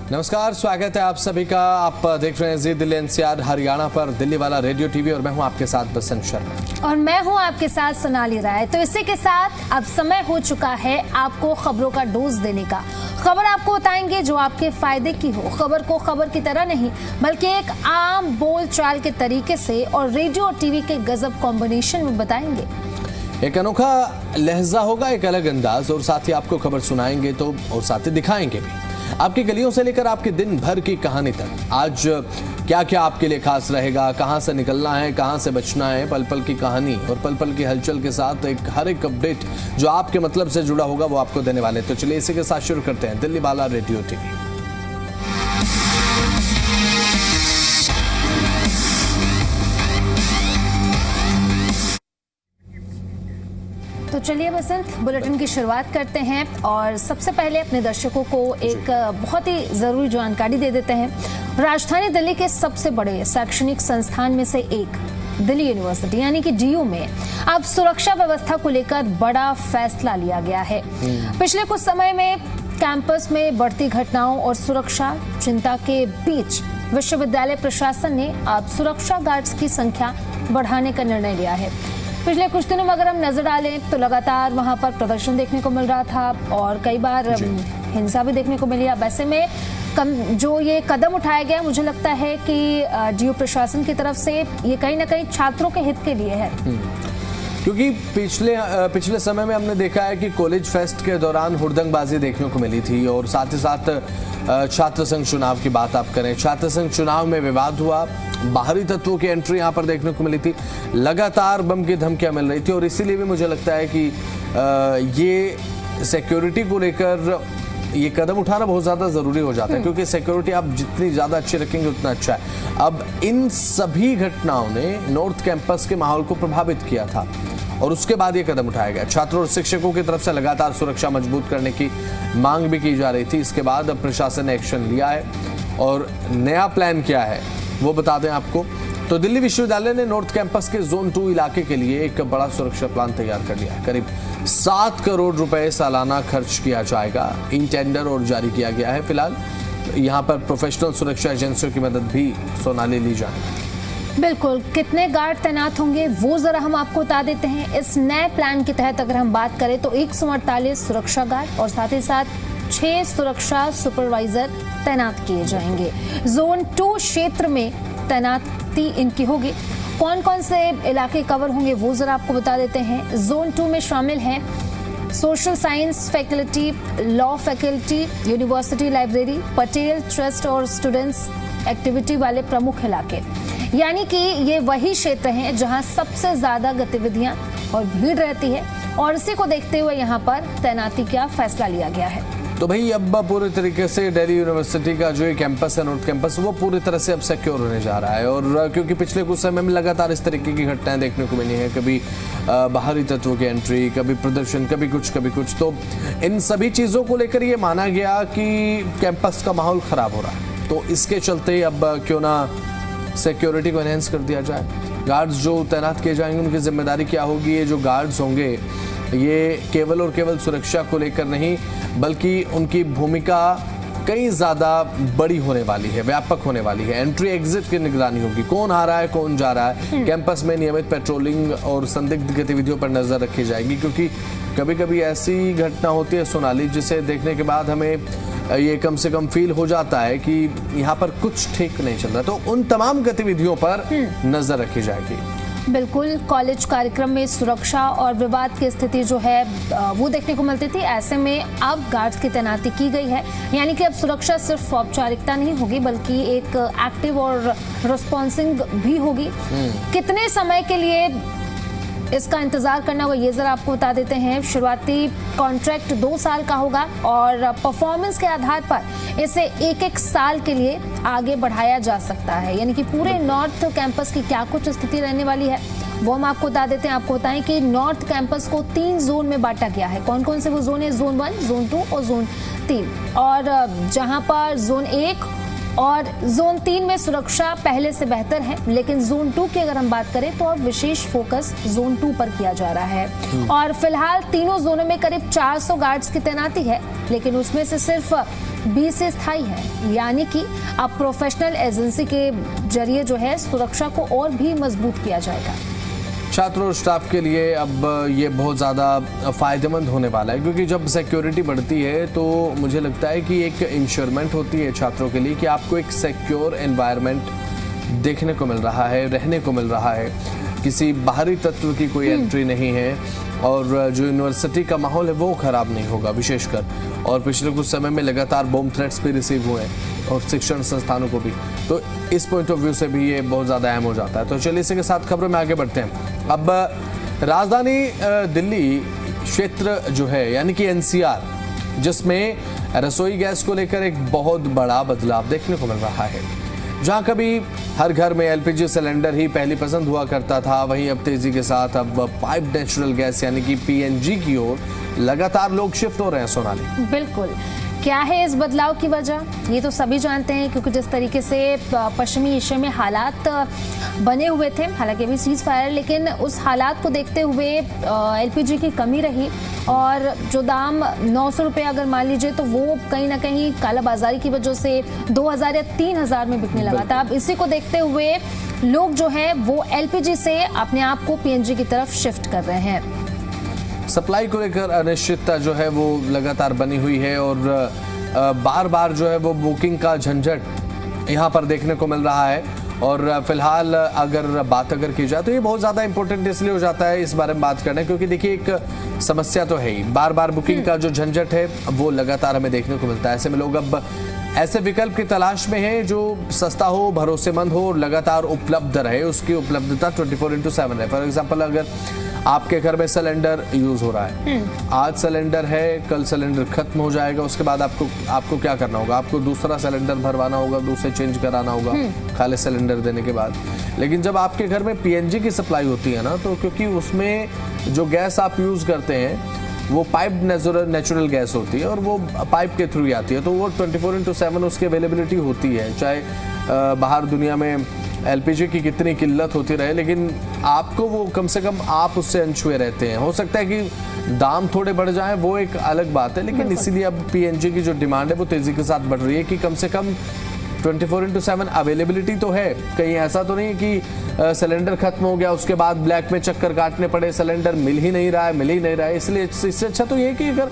नमस्कार, स्वागत है आप सभी का। आप देख रहे हैं जी दिल्ली एनसीआर हरियाणा पर दिल्ली वाला रेडियो टीवी और मैं हूं आपके साथ बसंत शर्मा और मैं हूं आपके साथ सोनाली राय। तो इसी के साथ अब समय हो चुका है आपको खबरों का डोज देने का। खबर आपको बताएंगे जो आपके फायदे की हो। खबर को खबर की तरह नहीं बल्कि एक आम बोल चाल के तरीके से और रेडियो और टीवी के गजब कॉम्बिनेशन में बताएंगे। एक अनोखा लहजा होगा, एक अलग अंदाज, और साथ ही आपको खबर सुनाएंगे तो और साथ ही दिखाएंगे भी। आपकी गलियों से लेकर आपके दिन भर की कहानी तक आज क्या क्या आपके लिए खास रहेगा, कहां से निकलना है, कहां से बचना है, पल पल की कहानी और पल पल की हलचल के साथ हर एक अपडेट जो आपके मतलब से जुड़ा होगा वो आपको देने वाले। तो चलिए इसी के साथ शुरू करते हैं दिल्ली वाला रेडियो टीवी। तो चलिए बसंत, बुलेटिन की शुरुआत करते हैं और सबसे पहले अपने दर्शकों को एक बहुत ही जरूरी जानकारी दे देते हैं। राजधानी दिल्ली के सबसे बड़े शैक्षणिक संस्थान में से एक दिल्ली यूनिवर्सिटी यानी कि डीयू में अब सुरक्षा व्यवस्था को लेकर बड़ा फैसला लिया गया है। पिछले कुछ समय में कैंपस में बढ़ती घटनाओं और सुरक्षा चिंता के बीच विश्वविद्यालय प्रशासन ने अब सुरक्षा गार्ड्स की संख्या बढ़ाने का निर्णय लिया है। पिछले कुछ दिनों में अगर हम नजर डालें तो लगातार वहां पर प्रदर्शन देखने को मिल रहा था और कई बार हिंसा भी देखने को मिली। अब ऐसे में जो ये कदम उठाया गया, मुझे लगता है कि डीयू प्रशासन की तरफ से ये कहीं ना कहीं छात्रों के हित के लिए है। क्योंकि पिछले समय में हमने देखा है कि कॉलेज फेस्ट के दौरान हुड़दंगबाजी देखने को मिली थी और साथ ही साथ छात्र संघ चुनाव की बात आप करें, छात्र संघ चुनाव में विवाद हुआ, बाहरी तत्वों की एंट्री यहां पर देखने को मिली थी, लगातार बम की धमकियां मिल रही थी और इसीलिए भी मुझे लगता है कि ये सिक्योरिटी को लेकर ये कदम उठाना बहुत ज़्यादा ज़रूरी हो जाता है, क्योंकि सिक्योरिटी आप जितनी ज़्यादा अच्छी रखेंगे उतना अच्छा है। अब इन सभी घटनाओं ने नॉर्थ कैंपस के माहौल को प्रभावित किया था और उसके बाद ये कदम उठाया गया। छात्रों और शिक्षकों की तरफ से लगातार सुरक्षा मजबूत करने की मांग भी की जा रही थी। इसके बाद अब प्रशासन ने एक्शन लिया है और नया प्लान क्या है वो बता दें आपको। तो दिल्ली विश्वविद्यालय ने नॉर्थ कैंपस के जोन 2 इलाके के लिए एक बड़ा सुरक्षा प्लान तैयार कर लिया है। करीब 7 करोड़ रुपए सालाना खर्च किया जाएगा। इन टेंडर और जारी किया गया है। फिलहाल यहाँ पर प्रोफेशनल सुरक्षा एजेंसियों की मदद भी सोनाली ली जाएगी। बिल्कुल, कितने गार्ड तैनात होंगे वो जरा हम आपको बता देते हैं। इस नए प्लान के तहत अगर हम बात करें तो 148 सुरक्षा गार्ड और साथ ही साथ 6 सुरक्षा सुपरवाइजर तैनात किए जाएंगे। जोन 2 क्षेत्र में तैनाती इनकी होगी। कौन कौन से इलाके कवर होंगे वो जरा आपको बता देते हैं। जोन 2 में शामिल हैं social science faculty, law faculty, university library, Patel trust और स्टूडेंट्स एक्टिविटी वाले प्रमुख इलाके। यानी कि ये वही क्षेत्र हैं जहां सबसे ज्यादा गतिविधियां और भीड़ रहती है और इसी को देखते हुए यहां पर तैनाती का फैसला लिया गया है। तो भाई अब पूरे तरीके से दिल्ली यूनिवर्सिटी का जो ये कैंपस है नॉर्थ कैंपस, वो पूरी तरह से अब सिक्योर होने जा रहा है। और क्योंकि पिछले कुछ समय में लगातार इस तरीके की घटनाएं देखने को मिली हैं, कभी बाहरी तत्वों की एंट्री, कभी प्रदर्शन, कभी कुछ, तो इन सभी चीज़ों को लेकर ये माना गया कि कैंपस का माहौल खराब हो रहा है। तो इसके चलते अब क्यों ना सिक्योरिटी को एनहेंस कर दिया जाए। गार्ड्स जो तैनात किए जाएंगे उनकी जिम्मेदारी क्या होगी। ये जो गार्ड्स होंगे ये केवल और केवल सुरक्षा को लेकर नहीं बल्कि उनकी भूमिका कई ज़्यादा बड़ी होने वाली है, व्यापक होने वाली है। एंट्री एग्जिट की निगरानी होगी, कौन आ रहा है कौन जा रहा है। कैंपस में नियमित पेट्रोलिंग और संदिग्ध गतिविधियों पर नजर रखी जाएगी, क्योंकि कभी कभी ऐसी घटना होती है सोनाली जिसे देखने के बाद हमें ये कम से कम फील हो जाता है कि यहाँ पर कुछ ठीक नहीं चल रहा। तो उन तमाम गतिविधियों पर नजर रखी जाएगी। बिल्कुल, कॉलेज कार्यक्रम में सुरक्षा और विवाद की स्थिति जो है वो देखने को मिलती थी। ऐसे में अब गार्ड्स की तैनाती की गई है, यानी कि अब सुरक्षा सिर्फ औपचारिकता नहीं होगी बल्कि एक एक्टिव और रिस्पॉन्सिंग भी होगी। कितने समय के लिए इसका इंतजार करना होगा ये जरा आपको बता देते हैं। शुरुआती कॉन्ट्रैक्ट 2 साल का होगा और परफॉर्मेंस के आधार पर इसे 1-1 साल के लिए आगे बढ़ाया जा सकता है। यानी कि पूरे नॉर्थ कैंपस की क्या कुछ स्थिति रहने वाली है वो हम आपको बता देते हैं। आपको बताएं कि नॉर्थ कैंपस को 3 जोन में बांटा गया है। कौन कौन से वो जोन है? जोन 1, जोन 2 और जोन 3। और जहां पर जोन 1 और जोन 3 में सुरक्षा पहले से बेहतर है, लेकिन जोन 2 की अगर हम बात करें तो अब विशेष फोकस जोन 2 पर किया जा रहा है। और फिलहाल तीनों जोनों में करीब 400 गार्ड्स की तैनाती है, लेकिन उसमें से सिर्फ 20 स्थायी है, यानी कि अब प्रोफेशनल एजेंसी के जरिए जो है सुरक्षा को और भी मजबूत किया जाएगा। छात्रों और स्टाफ के लिए अब ये बहुत ज़्यादा फायदेमंद होने वाला है, क्योंकि जब सिक्योरिटी बढ़ती है तो मुझे लगता है कि एक इंश्योरमेंट होती है छात्रों के लिए कि आपको एक सिक्योर एनवायरनमेंट देखने को मिल रहा है, रहने को मिल रहा है, किसी बाहरी तत्व की कोई एंट्री नहीं है और जो यूनिवर्सिटी का माहौल है वो ख़राब नहीं होगा विशेषकर। और पिछले कुछ समय में लगातार बॉम्ब थ्रेट्स भी रिसीव हुए हैं और शिक्षण संस्थानों को भी, तो इस पॉइंट ऑफ व्यू से भी ये बहुत ज़्यादा अहम हो जाता है। तो चलिए इसी के साथ खबरों में आगे बढ़ते हैं। अब राजधानी दिल्ली क्षेत्र जो है यानी कि एनसीआर, जिसमें रसोई गैस को लेकर एक बहुत बड़ा बदलाव देखने को मिल रहा है। जहां कभी हर घर में एलपीजी सिलेंडर ही पहली पसंद हुआ करता था, वहीं अब तेजी के साथ अब पाइप्ड नेचुरल गैस यानी कि पीएनजी की ओर लगातार लोग शिफ्ट हो रहे हैं। सोनाली, बिल्कुल, क्या है इस बदलाव की वजह, ये तो सभी जानते हैं, क्योंकि जिस तरीके से पश्चिमी एशिया में हालात बने हुए थे, हालांकि अभी सीज फायर, लेकिन उस हालात को देखते हुए एलपीजी की कमी रही और जो दाम 900 रुपये अगर मान लीजिए तो वो कहीं ना कहीं कालाबाजारी की वजह से 2000 या 3000 में बिकने लगा था। अब इसी को देखते हुए लोग जो है वो एलपीजी से अपने आप को पीएनजी की तरफ शिफ्ट कर रहे हैं। सप्लाई को लेकर अनिश्चितता जो है वो लगातार बनी हुई है और बार बार जो है वो बुकिंग का झंझट यहाँ पर देखने को मिल रहा है। और फिलहाल अगर बात की जाए तो ये बहुत ज़्यादा इंपॉर्टेंट इसलिए हो जाता है इस बारे में बात करना, क्योंकि देखिए एक समस्या तो है ही, बार बार बुकिंग का जो झंझट है वो लगातार हमें देखने को मिलता है। ऐसे में लोग अब ऐसे विकल्प की तलाश में हैं जो सस्ता हो, भरोसेमंद हो और लगातार उपलब्ध रहे, उसकी उपलब्धता 24/7 है। फॉर एग्जाम्पल, अगर आपके घर में सिलेंडर यूज हो रहा है, आज सिलेंडर है, कल सिलेंडर खत्म हो जाएगा, उसके बाद आपको क्या करना होगा, आपको दूसरा सिलेंडर भरवाना होगा, दूसरे चेंज कराना होगा खाली सिलेंडर देने के बाद। लेकिन जब आपके घर में पीएनजी की सप्लाई होती है ना, तो क्योंकि उसमें जो गैस आप यूज करते हैं वो पाइप नेचुरल गैस होती है और वो पाइप के थ्रू आती है, तो वो 24/7 उसकी अवेलेबिलिटी होती है। चाहे बाहर दुनिया में एलपीजी की कितनी किल्लत होती रहे, लेकिन आपको वो कम से कम आप उससे अनछुए रहते हैं। हो सकता है कि दाम थोड़े बढ़ जाएं, वो एक अलग बात है, लेकिन इसीलिए अब पीएनजी की जो डिमांड है वो तेजी के साथ बढ़ रही है कि कम से कम 24/7 अवेलेबिलिटी तो है। कहीं ऐसा तो नहीं है कि सिलेंडर खत्म हो गया उसके बाद ब्लैक में चक्कर काटने पड़े, सिलेंडर मिल ही नहीं रहा है। इसलिए इससे अच्छा तो ये है कि अगर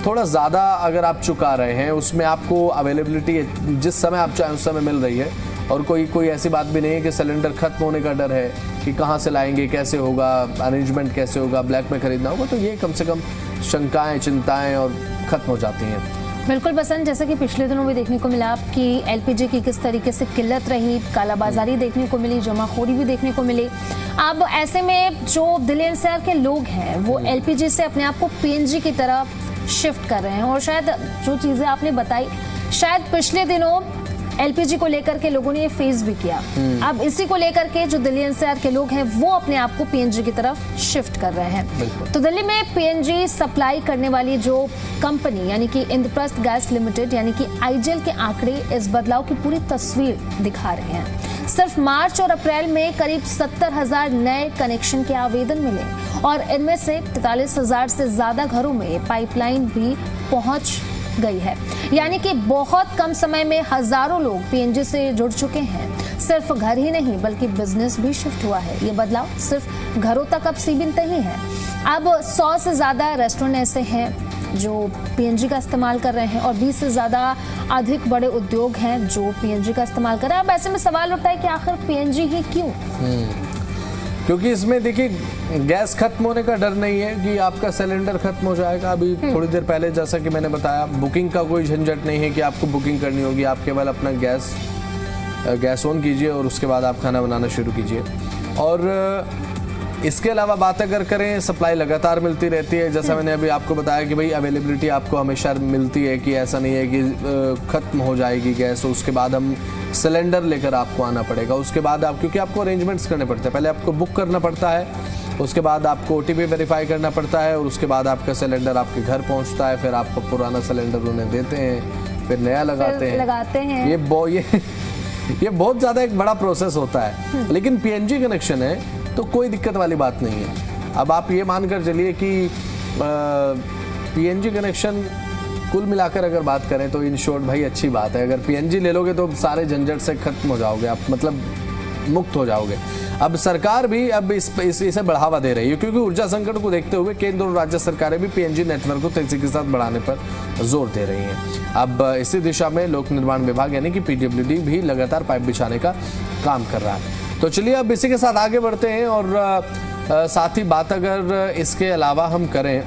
थोड़ा ज़्यादा अगर आप चुका रहे हैं, उसमें आपको अवेलेबिलिटी जिस समय आप चाहें उस समय मिल रही है और कोई ऐसी बात भी नहीं है कि सिलेंडर खत्म होने का डर है कि कहाँ से लाएंगे, कैसे होगा, अरेंजमेंट कैसे होगा, ब्लैक में खरीदना होगा, तो ये कम से कम शंकाएं, चिंताएं और खत्म हो जाती हैं। बिल्कुल बसंत, जैसे कि पिछले दिनों में देखने को मिला कि एलपीजी की किस तरीके से किल्लत रही, कालाबाजारी देखने को मिली, जमाखोरी भी देखने को मिली। अब ऐसे में जो दिल्ली एनसीआर के लोग हैं वो एलपीजी से अपने आप को पीएनजी की तरफ शिफ्ट कर रहे हैं। और शायद जो चीजें आपने बताई, शायद पिछले दिनों एलपीजी को लेकर के लोगों ने ये फेस भी किया, अब इसी को लेकर के जो दिल्ली एनसीआर के लोग हैं वो अपने आप को पीएनजी की तरफ शिफ्ट कर रहे हैं। तो दिल्ली में पीएनजी सप्लाई करने वाली जो कंपनी यानी कि इंद्रप्रस्थ गैस लिमिटेड यानी कि आईजीएल के आंकड़े इस बदलाव की पूरी तस्वीर दिखा रहे हैं। सिर्फ मार्च और अप्रैल में करीब 70,000 नए कनेक्शन के आवेदन मिले और इनमें से 43,000 से ज्यादा घरों में पाइपलाइन भी पहुंच गई है, यानी कि बहुत कम समय में हजारों लोग पीएनजी से जुड़ चुके हैं। सिर्फ घर ही नहीं बल्कि बिजनेस भी शिफ्ट हुआ है। ये बदलाव सिर्फ घरों तक अब सीमित नहीं है। अब 100 से ज्यादा रेस्टोरेंट ऐसे हैं जो पीएनजी का इस्तेमाल कर रहे हैं और 20 से ज्यादा अधिक बड़े उद्योग हैं जो पीएनजी का इस्तेमाल कर रहे हैं। अब ऐसे में सवाल उठता है कि आखिर पीएनजी ही क्यों? क्योंकि इसमें देखिए गैस खत्म होने का डर नहीं है कि आपका सिलेंडर खत्म हो जाएगा। अभी थोड़ी देर पहले जैसा कि मैंने बताया, बुकिंग का कोई झंझट नहीं है कि आपको बुकिंग करनी होगी। आप केवल अपना गैस ऑन कीजिए और उसके बाद आप खाना बनाना शुरू कीजिए। और इसके अलावा बात अगर करें, सप्लाई लगातार मिलती रहती है। जैसा मैंने अभी आपको बताया कि भाई अवेलेबिलिटी आपको हमेशा मिलती है, कि ऐसा नहीं है कि खत्म हो जाएगी गैस और उसके बाद हम सिलेंडर लेकर आपको आना पड़ेगा। उसके बाद क्योंकि आपको अरेंजमेंट्स करने पड़ते हैं, पहले आपको बुक करना पड़ता है, उसके बाद आपको ओटीपी वेरीफाई करना पड़ता है और उसके बाद आपका सिलेंडर आपके घर पहुंचता है। फिर आपको पुराना सिलेंडर उन्हें देते हैं, फिर नया लगाते हैं। ये बहुत ज़्यादा एक बड़ा प्रोसेस होता है। लेकिन पीएनजी कनेक्शन है तो कोई दिक्कत वाली बात नहीं है। अब आप ये मानकर चलिए कि पीएनजी कनेक्शन कुल मिलाकर अगर बात करें तो इन शॉर्ट भाई अच्छी बात है। अगर पीएनजी ले लोगे तो सारे झंझट से खत्म हो जाओगे आप, मतलब मुक्त हो जाओगे। अब सरकार भी अब इसे बढ़ावा दे रही है क्योंकि ऊर्जा संकट को देखते हुए केंद्र और राज्य सरकारें भी पीएनजी नेटवर्क को तेजी के साथ बढ़ाने पर जोर दे रही हैं। अब इसी दिशा में लोक निर्माण विभाग यानी कि पीडब्ल्यूडी भी लगातार पाइप बिछाने का काम कर रहा है। तो चलिए अब इसी के साथ आगे बढ़ते हैं और साथ ही बात अगर इसके अलावा हम करें,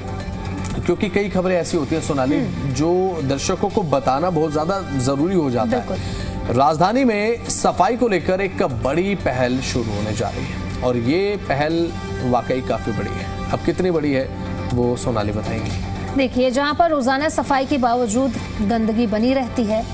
क्योंकि कई खबरें ऐसी होती हैं सोनाली जो दर्शकों को बताना बहुत ज्यादा जरूरी हो जाता है। राजधानी में सफाई को लेकर एक बड़ी पहल शुरू होने जा रही है और ये पहल वाकई काफी बड़ी है। अब कितनी बड़ी है वो सोनाली बताएंगी। देखिए, जहां पर रोजाना सफाई के बावजूद गंदगी बनी रहती है,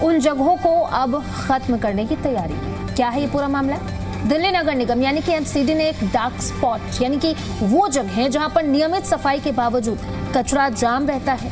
उन जगहों को अब खत्म करने की तैयारी है। क्या है ये पूरा मामला? दिल्ली नगर निगम यानी कि एमसीडी ने एक डार्क स्पॉट यानी कि वो जगह जहां पर नियमित सफाई के बावजूद कचरा जाम रहता है,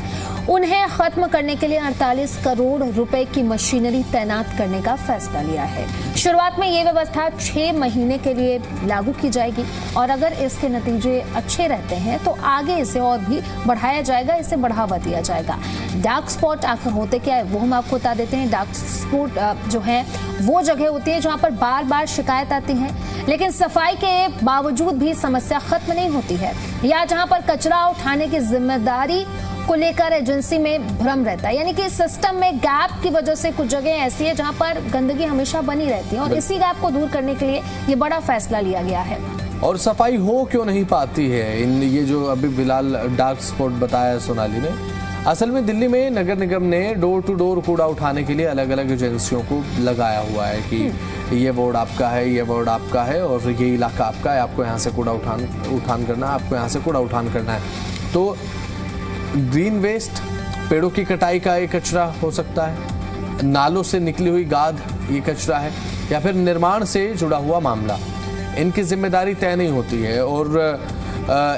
उन्हें खत्म करने के लिए 48 करोड़ रुपए की मशीनरी तैनात करने का फैसला लिया है। शुरुआत में ये व्यवस्था 6 महीने के लिए लागू की जाएगी और अगर इसके नतीजे अच्छे रहते हैं तो आगे इसे और भी बढ़ाया जाएगा, इसे बढ़ावा दिया जाएगा। डार्क स्पॉट आखिर होते क्या है वो हम आपको बता देते हैं। डार्क स्पॉट जो है वो जगह होती है जहां पर बार बार शिकायत आती है लेकिन सफाई के बावजूद भी समस्या खत्म नहीं होती है, या जहां पर कचरा उठाने की जिम्मेदारी को लेकर एजेंसी में भ्रम रहता है, यानी कि सिस्टम में गैप की वजह से कुछ जगह ऐसी है जहां पर गंदगी हमेशा बनी रहती है और इसी गैप को दूर करने के लिए ये बड़ा फैसला लिया गया है। और सफाई हो क्यों नहीं पाती है इन ये जो अभी फिलहाल डार्क स्पॉट बताया सोनाली ने, असल में दिल्ली में नगर निगम ने डोर टू डोर कूड़ा उठाने के लिए अलग अलग एजेंसियों को लगाया हुआ है कि ये वार्ड आपका है, ये वार्ड आपका है और ये इलाका आपका है, आपको यहाँ से कूड़ा उठान करना है, आपको यहाँ से कूड़ा उठान करना है। तो ग्रीन वेस्ट, पेड़ों की कटाई का ये कचरा हो सकता है, नालों से निकली हुई गाद ये कचरा है, या फिर निर्माण से जुड़ा हुआ मामला। इनकी जिम्मेदारी तय नहीं होती है और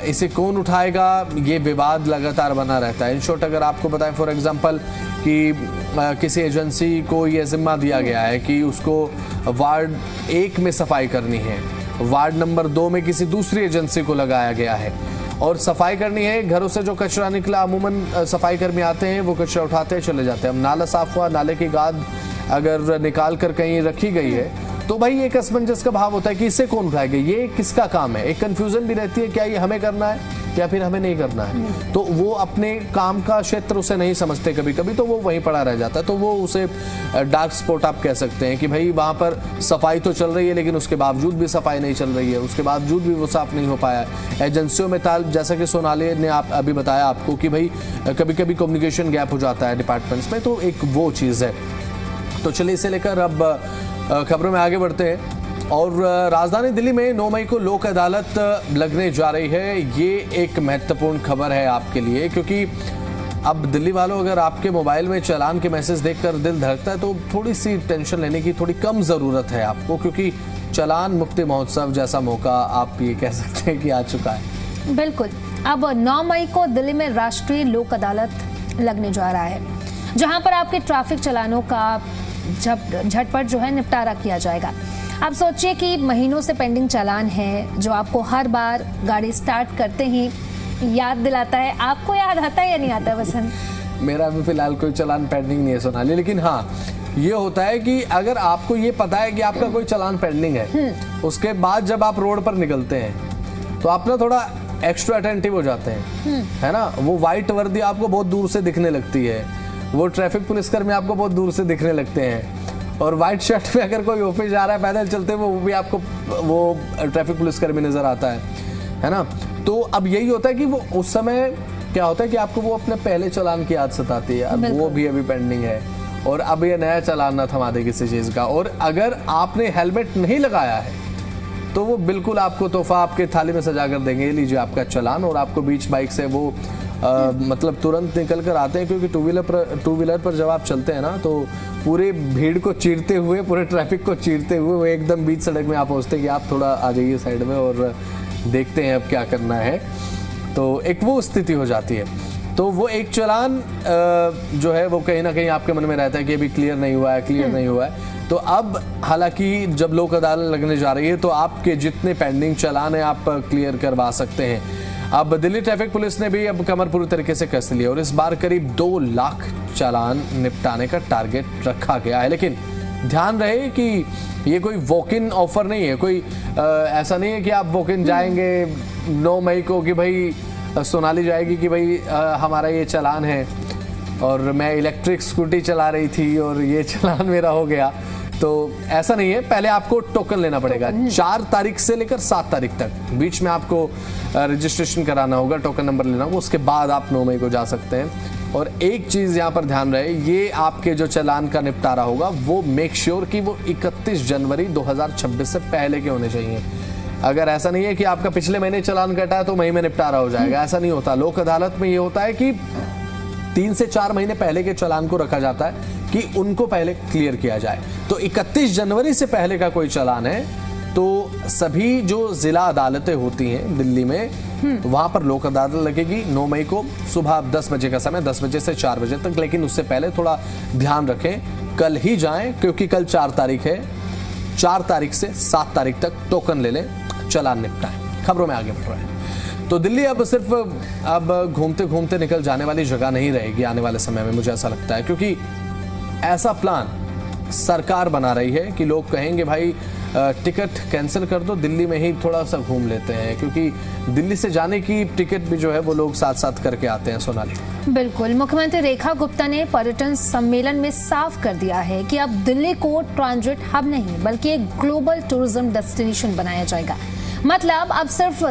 इसे कौन उठाएगा ये विवाद लगातार बना रहता है। इन शॉर्ट अगर आपको बताएं फॉर एग्जांपल कि किसी एजेंसी को ये जिम्मा दिया गया है कि उसको वार्ड 1 में सफाई करनी है, वार्ड नंबर 2 में किसी दूसरी एजेंसी को लगाया गया है और सफाई करनी है। घरों से जो कचरा निकला अमूमन सफाई कर्मी आते हैं, वो कचरा उठाते हैं, चले जाते हैं। अब नाला साफ हुआ, नाले की गाद अगर निकाल कर कहीं रखी गई है तो भाई एक असमंजस का भाव होता है कि इसे कौन उठाएगा, ये किसका काम है। एक कंफ्यूजन भी रहती है, क्या ये हमें करना है या फिर हमें नहीं करना है। तो वो अपने काम का क्षेत्र उसे नहीं समझते कभी कभी, तो वो वहीं पड़ा रह जाता है। तो वो उसे डार्क स्पॉट आप कह सकते हैं कि भाई वहाँ पर सफाई तो चल रही है लेकिन उसके बावजूद भी सफाई नहीं चल रही है, उसके बावजूद भी वो साफ नहीं हो पाया है। एजेंसियों में ताल, जैसा कि सोनाली ने आप अभी बताया आपको कि भाई कभी कभी कम्युनिकेशन गैप हो जाता है डिपार्टमेंट्स में, तो एक वो चीज़ है। तो चलिए इसे लेकर अब खबरों में आगे बढ़ते हैं और राजधानी दिल्ली में 9 मई को लोक अदालत लगने जा रही है। ये एक महत्वपूर्ण खबर है आपके लिए क्योंकि अब दिल्ली वालों अगर आपके मोबाइल में चालान के मैसेज देखकर दिल धड़कता है तो थोड़ी सी टेंशन लेने की थोड़ी कम ज़रूरत है आपको, क्योंकि चालान मुक्ति महोत्सव जैसा मौका आप ये कह सकते हैं कि आ चुका है। बिल्कुल, अब 9 मई को दिल्ली में राष्ट्रीय लोक अदालत लगने जा रहा है जहां पर आपके ट्रैफिक चालानों का झटपट जो है निपटारा किया जाएगा। आप सोचिए कि महीनों से पेंडिंग चालान है जो आपको हर बार गाड़ी स्टार्ट करते ही याद दिलाता है। आपको याद आता है या नहीं आता है वसंत? मेरा भी फिलहाल कोई चालान पेंडिंग नहीं है सोनाली, लेकिन हाँ ये होता है कि अगर आपको ये पता है कि आपका कोई चालान पेंडिंग है, उसके बाद जब आप रोड पर निकलते हैं तो आप ना थोड़ा एक्स्ट्रा अटेंटिव हो जाते हैं, है ना। वो व्हाइट वर्दी आपको बहुत दूर से दिखने लगती है, वो ट्रैफिक पुलिसकर्मी आपको बहुत दूर से दिखने लगते हैं और व्हाइट शर्ट में अगर कोई ऑफिस जा रहा है पैदल चलते हुए वो भी आपको वो ट्रैफिक पुलिसकर्मी नजर आता है ना। तो अब यही होता है कि वो उस समय क्या होता है कि आपको वो अपने पहले चालान की याद सताती है, अब वो भी अभी पेंडिंग है और अब ये नया चालान ना थमा दे किसी चीज का। और अगर आपने हेलमेट नहीं लगाया है तो वो बिल्कुल आपको तोहफा आपके थाली में सजा कर देंगे, लीजिए आपका चालान, और आपको बीच बाइक से वो मतलब तुरंत निकल कर आते हैं क्योंकि टू व्हीलर पर जब आप चलते हैं ना तो पूरे भीड़ को चीरते हुए, पूरे ट्रैफिक को चीरते हुए वो एकदम बीच सड़क में आप पहुंचते हैं कि आप थोड़ा आ जाइए साइड में और देखते हैं अब क्या करना है। तो एक वो स्थिति हो जाती है। तो वो एक चालान जो है वो कहीं ना कहीं आपके मन में रहता है कि अभी क्लियर नहीं हुआ है, क्लियर नहीं हुआ है। तो अब हालांकि जब लोक अदालत लगने जा रही है तो आपके जितने पेंडिंग चालान है आप क्लियर करवा सकते हैं। अब दिल्ली ट्रैफिक पुलिस ने भी अब कमर पूरी तरीके से कस लिया और इस बार करीब 2 लाख चालान निपटाने का टारगेट रखा गया है। लेकिन ध्यान रहे कि ये कोई वॉक इन ऑफर नहीं है, कोई ऐसा नहीं है कि आप वॉक इन जाएंगे 9 मई को कि भाई सोनाली जाएगी कि भाई हमारा ये चालान है और मैं इलेक्ट्रिक स्कूटी चला रही थी और ये चालान मेरा हो गया। तो ऐसा नहीं है, पहले आपको टोकन लेना पड़ेगा 4 तारीख से लेकर 7 तारीख तक बीच में आपको रजिस्ट्रेशन कराना होगा, टोकन नंबर लेना होगा, उसके बाद आप 9 मई को जा सकते हैं। और एक चीज यहाँ पर ध्यान रहे, ये आपके जो चालान का निपटारा होगा वो मेक श्योर कि वो 31 जनवरी 2026 से पहले के होने चाहिए। अगर ऐसा नहीं है कि आपका पिछले महीने चालान कटा है तो मई में निपटारा हो जाएगा, ऐसा नहीं होता। लोक अदालत में ये होता है कि 3 से 4 महीने पहले के चालान को रखा जाता है कि उनको पहले क्लियर किया जाए। तो 31 जनवरी से पहले का कोई चालान है तो सभी जो जिला अदालतें होती हैं दिल्ली में वहां पर लोक अदालत लगेगी 9 मई को सुबह 10 बजे का समय, 10 बजे से 4 बजे तक। लेकिन उससे पहले थोड़ा ध्यान रखें, कल ही जाएं क्योंकि कल 4 तारीख है। 4 तारीख से 7 तारीख तक टोकन ले लें, चालान निपटाएं। खबरों में आगे बढ़ रहे हैं तो दिल्ली अब सिर्फ अब घूमते घूमते निकल जाने वाली जगह नहीं रहेगी आने वाले समय में, मुझे ऐसा लगता है। क्योंकि ऐसा प्लान सरकार बना रही है कि लोग कहेंगे भाई टिकट कैंसिल कर दो, दिल्ली में ही थोड़ा सा घूम लेते हैं, क्योंकि दिल्ली से जाने की टिकट भी जो है वो लोग साथ साथ करके आते हैं। सोनाली, बिल्कुल, मुख्यमंत्री रेखा गुप्ता ने पर्यटन सम्मेलन में साफ कर दिया है कि अब दिल्ली को ट्रांजिट हब नहीं बल्कि एक ग्लोबल टूरिज्म डेस्टिनेशन बनाया जाएगा। मतलब अब सिर्फ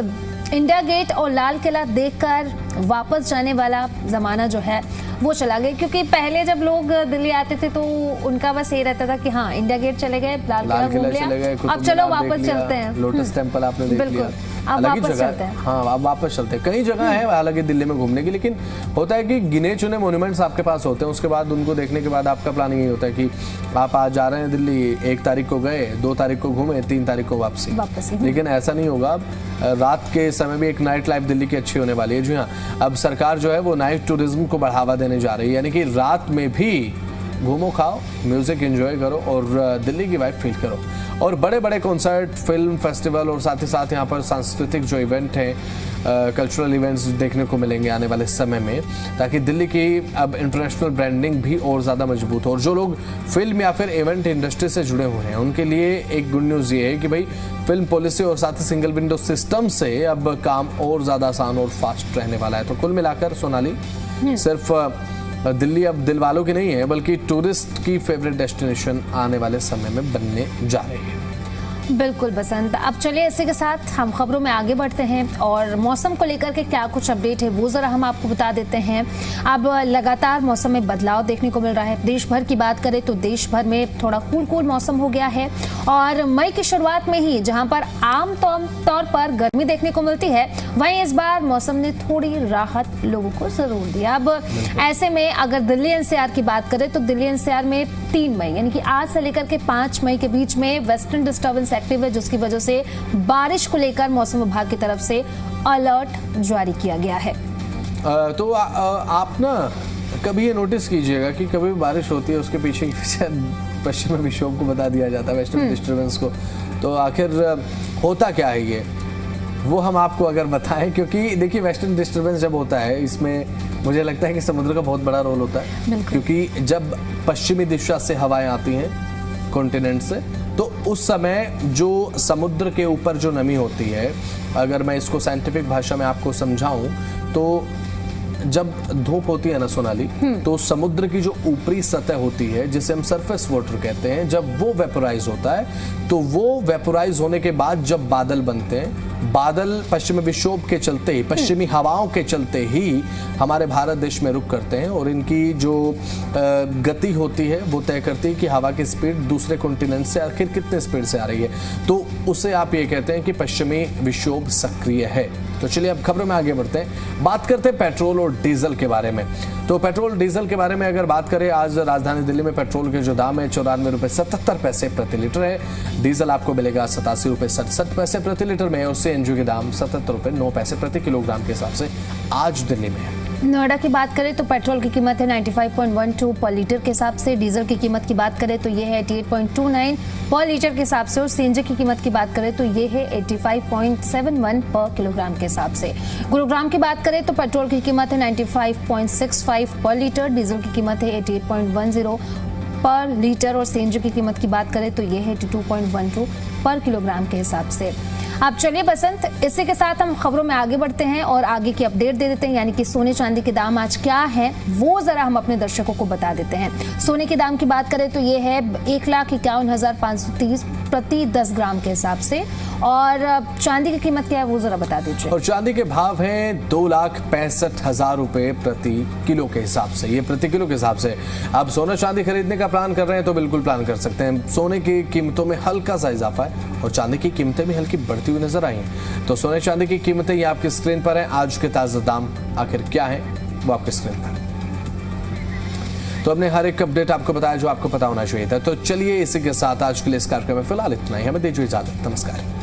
इंडिया गेट और लाल किला देखकर वापस जाने वाला जमाना जो है वो चला गया। क्योंकि पहले जब लोग दिल्ली आते थे तो उनका बस ये रहता था कि हाँ इंडिया गेट चले गए, लाल किला घूम लिया, अब चलो वापस चलते हैं, लोटस टेम्पल आपने देख लिया, अब वापस चलते हैं। हाँ, अब वापस चलते हैं। कई जगह है हालांकि दिल्ली में घूमने की, लेकिन होता है कि गिने चुने मॉन्यूमेंट्स आपके पास होते हैं, उसके बाद उनको देखने के बाद आपका प्लानिंग यही होता है कि आप आज जा रहे हैं दिल्ली, 1 तारीख को गए, 2 तारीख को घूमे, 3 तारीख को वापसी। लेकिन ऐसा नहीं होगा। रात के समय भी एक नाइट लाइफ दिल्ली की अच्छी होने वाली है। जी हाँ, अब सरकार जो है वो नाइट टूरिज्म को बढ़ावा देने जा रही है, यानी कि रात में भी घूमो, खाओ, म्यूजिक एंजॉय करो और दिल्ली की वाइब फील करो। और बड़े बड़े कॉन्सर्ट, फिल्म फेस्टिवल और साथ ही साथ यहाँ पर सांस्कृतिक जो इवेंट हैं, कल्चरल इवेंट्स देखने को मिलेंगे आने वाले समय में, ताकि दिल्ली की अब इंटरनेशनल ब्रांडिंग भी और ज़्यादा मजबूत हो। और जो लोग फिल्म या फिर इवेंट इंडस्ट्री से जुड़े हुए हैं उनके लिए एक गुड न्यूज़ ये है कि भाई फिल्म पॉलिसी और साथ ही सिंगल विंडो सिस्टम से अब काम और ज़्यादा आसान और फास्ट रहने वाला है। तो कुल मिलाकर सोनाली, सिर्फ दिल्ली अब दिल वालों की नहीं है बल्कि टूरिस्ट की फेवरेट डेस्टिनेशन आने वाले समय में बनने जा रही है। बिल्कुल बसंत, अब चलिए इसी के साथ हम खबरों में आगे बढ़ते हैं और मौसम को लेकर के क्या कुछ अपडेट है वो जरा हम आपको बता देते हैं। अब लगातार मौसम में बदलाव देखने को मिल रहा है। देश भर की बात करें तो देश भर में थोड़ा कूल मौसम हो गया है और मई की शुरुआत में ही जहां पर आम तौर पर गर्मी देखने को मिलती है, वहीं इस बार मौसम ने थोड़ी राहत लोगों को जरूर दिया। अब ऐसे में अगर दिल्ली एनसीआर की बात करें तो दिल्ली एनसीआर में 3 मई यानी कि आज से लेकर के 5 मई के बीच में वेस्टर्न डिस्टर्बेंस एक्टिव है, जिसकी वजह से बारिश को लेकर मौसम विभाग की तरफ से अलर्ट जारी किया गया है। तो आप ना कभी ये नोटिस कीजिएगा कि कभी भी बारिश होती है उसके पीछे पश्चिमी विक्षोभ को बता दिया जाता है, वेस्टर्न डिस्टर्बेंस को। तो आखिर होता क्या है ये, वो हम आपको अगर बताएं, क्योंकि देखिए वेस्टर्न डिस्टर्बेंस जब होता है इसमें मुझे लगता है कि समुद्र का बहुत बड़ा रोल होता है, क्योंकि जब पश्चिमी दिशा से हवाएं आती हैं कॉन्टिनेंट से तो उस समय जो समुद्र के ऊपर जो नमी होती है, अगर मैं इसको साइंटिफिक भाषा में आपको समझाऊं तो जब धूप होती है ना सोनाली, तो समुद्र की जो ऊपरी सतह होती है जिसे हम सरफेस वाटर कहते हैं, जब वो वेपोराइज होता है तो वो वेपोराइज होने के बाद जब बादल बनते हैं, बादल पश्चिमी विक्षोभ के चलते ही, पश्चिमी हवाओं के चलते ही हमारे भारत देश में रुक करते हैं और इनकी जो गति होती है वो तय करती है कि हवा की स्पीड दूसरे कॉन्टिनेंट से आखिर कितने स्पीड से आ रही है, तो उसे आप ये कहते हैं कि पश्चिमी विक्षोभ सक्रिय है। तो चलिए अब खबरों में आगे बढ़ते हैं, बात करते हैं पेट्रोल और डीजल के बारे में। तो पेट्रोल डीजल के बारे में अगर बात करें, आज राजधानी दिल्ली में पेट्रोल के जो दाम है 94 रुपये 77 पैसे प्रति लीटर है। डीजल आपको मिलेगा 87 रुपये 67 पैसे प्रति लीटर में और सीएनजी के दाम 77 रुपये 9 पैसे प्रति किलोग्राम के हिसाब से आज दिल्ली में है। नोएडा की बात करें तो पेट्रोल की कीमत है 95.12 पर लीटर के हिसाब से, डीजल की कीमत की बात करें तो ये है 88.29 पर लीटर के हिसाब से, और सीएनजी की कीमत की बात करें तो ये है 85.71 पर किलोग्राम के हिसाब से। गुरुग्राम की बात करें तो पेट्रोल की कीमत है 95.65 पर लीटर, डीजल की कीमत है 88.10 पर लीटर, और सीएनजी की कीमत की बात करें तो ये है 82.12 पर किलोग्राम के हिसाब से। आप चलिए बसंत, इसी के साथ हम खबरों में आगे बढ़ते हैं और आगे की अपडेट दे देते हैं, यानी कि सोने चांदी के दाम आज क्या है वो जरा हम अपने दर्शकों को बता देते हैं। सोने के दाम की बात करें तो ये है 1,51,530 प्रति 10 ग्राम के हिसाब से, और चांदी की कीमत क्या है वो जरा बता दीजिए। और चांदी के भाव हैं 2,65,000 रुपए प्रति किलो के हिसाब से, ये प्रति किलो के हिसाब से। आप सोना चांदी खरीदने का प्लान कर रहे हैं तो बिल्कुल प्लान कर सकते हैं। सोने की कीमतों में हल्का सा इजाफा है और चांदी की कीमतें भी हल्की बढ़ती हुई नजर आई हैं। तो सोने चांदी की कीमतें ये आपकी स्क्रीन पर हैं। आज के ताजा दाम आखिर क्या है वो आपकी स्क्रीन पर। तो हमने हर एक अपडेट आपको बताया जो आपको पता होना चाहिए था। तो चलिए इसी के साथ आज के लिए इस कार्यक्रम में फिलहाल इतना ही, हमें दीजिए इजाजत। नमस्कार।